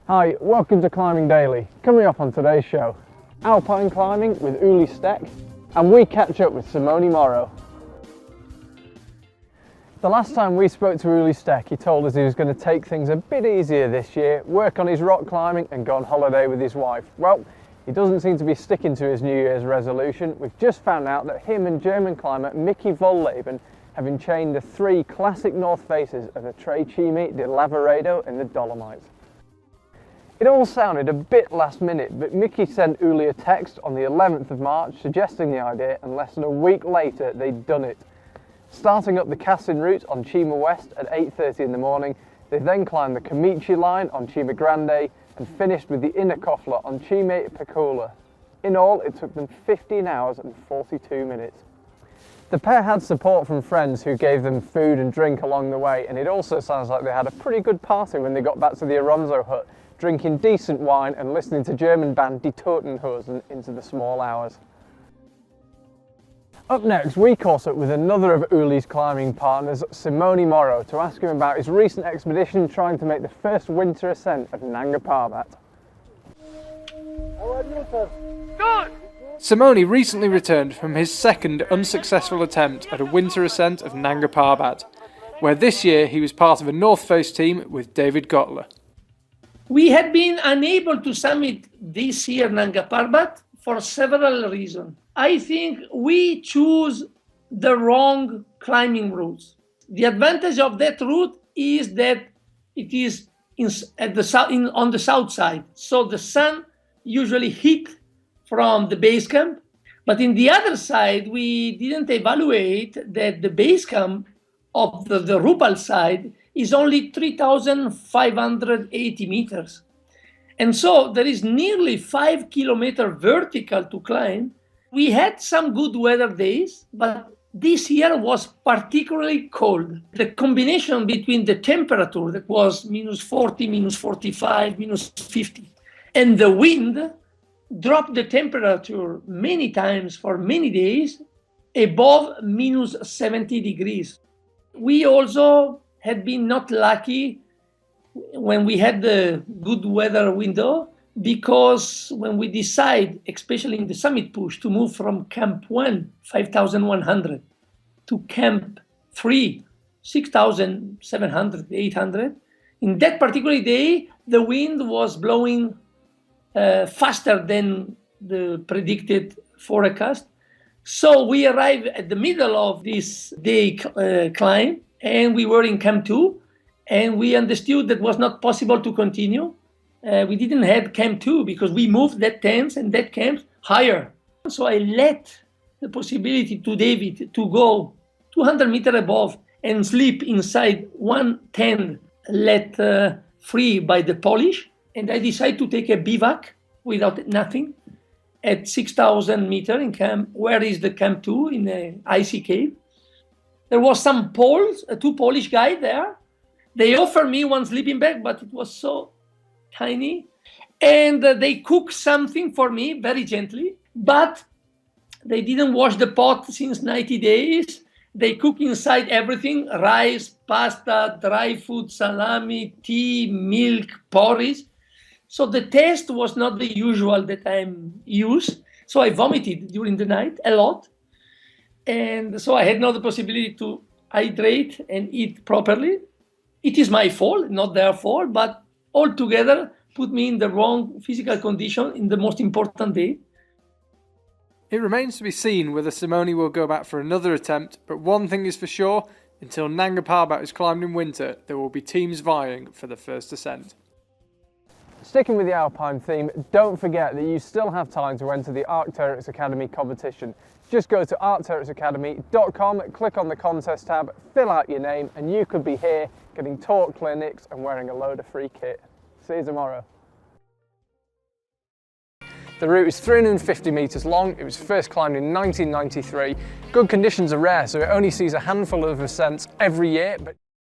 Hi, welcome to Climbing Daily. Coming up on today's show, alpine climbing with Ueli Steck, and we catch up with Simoni Morrow. The last time we spoke to Ueli Steck, he told us he was going to take things a bit easier this year, work on his rock climbing and go on holiday with his wife. Well, he doesn't seem to be sticking to his New Year's resolution. We've just found out that him and German climber Michi Wohlleben have enchained the three classic north faces of the Tre Cime di Lavaredo in the Dolomites. It all sounded a bit last minute, but Michi sent Ueli a text on the 11th of March suggesting the idea, and less than a week later they'd done it. Starting up the Cassin route on Cima Ovest at 8:30 in the morning, they then climbed the Comici line on Cima Grande and finished with the Innerkofler on Cima Piccola. In all, it took them 15 hours and 42 minutes. The pair had support from friends who gave them food and drink along the way, and it also sounds like they had a pretty good party when they got back to the Auronzo hut, drinking decent wine and listening to German band Die Toten Hosen into the small hours. Up next, we caught up with another of Ueli's climbing partners, Simoni Moro, to ask him about his recent expedition trying to make the first winter ascent of Nanga Parbat. How are you, sir? Good! Simoni recently returned from his second unsuccessful attempt at a winter ascent of Nanga Parbat, where this year he was part of a North Face team with David Gottler. We had been unable to summit this year Nanga Parbat for several reasons. I think we choose the wrong climbing routes. The advantage of that route is that it is on the south side, so the sun usually hit from the base camp. But in the other side, we didn't evaluate that the base camp of the Rupal side is only 3,580 meters. And so there is nearly 5 kilometers vertical to climb. We had some good weather days, but this year was particularly cold. The combination between the temperature that was minus 40, minus 45, minus 50, and the wind dropped the temperature many times for many days above minus 70 degrees. We also had been not lucky when we had the good weather window, because when we decide, especially in the summit push, to move from Camp 1, 5,100, to Camp 3, 6,700, 800, in that particular day, the wind was blowing faster than the predicted forecast. So we arrived at the middle of this day climb, and we were in Camp 2, and we understood that was not possible to continue. We didn't have Camp 2 because we moved that tents and that camp higher. So I let the possibility to David to go 200 meters above and sleep inside one tent let free by the Polish. And I decided to take a bivouac without nothing at 6,000 meters in camp, where is the Camp 2 in the icy cave. There was some Poles, two Polish guys there. They offered me one sleeping bag, but it was so tiny. And they cooked something for me very gently, but they didn't wash the pot since 90 days. They cook inside everything: rice, pasta, dry food, salami, tea, milk, porridge. So the taste was not the usual that I'm used. So I vomited during the night a lot. And so I had no possibility to hydrate and eat properly. It is my fault, not their fault, but altogether put me in the wrong physical condition in the most important day. It remains to be seen whether Simoni will go back for another attempt, but one thing is for sure, until Nanga Parbat is climbed in winter, there will be teams vying for the first ascent. Sticking with the Alpine theme, don't forget that you still have time to enter the Arcturus Academy competition. Just go to arcturusacademy.com, click on the contest tab, fill out your name, and you could be here getting taught clinics and wearing a load of free kit. See you tomorrow. The route is 350 metres long. It was first climbed in 1993. Good conditions are rare, so it only sees a handful of ascents every year. But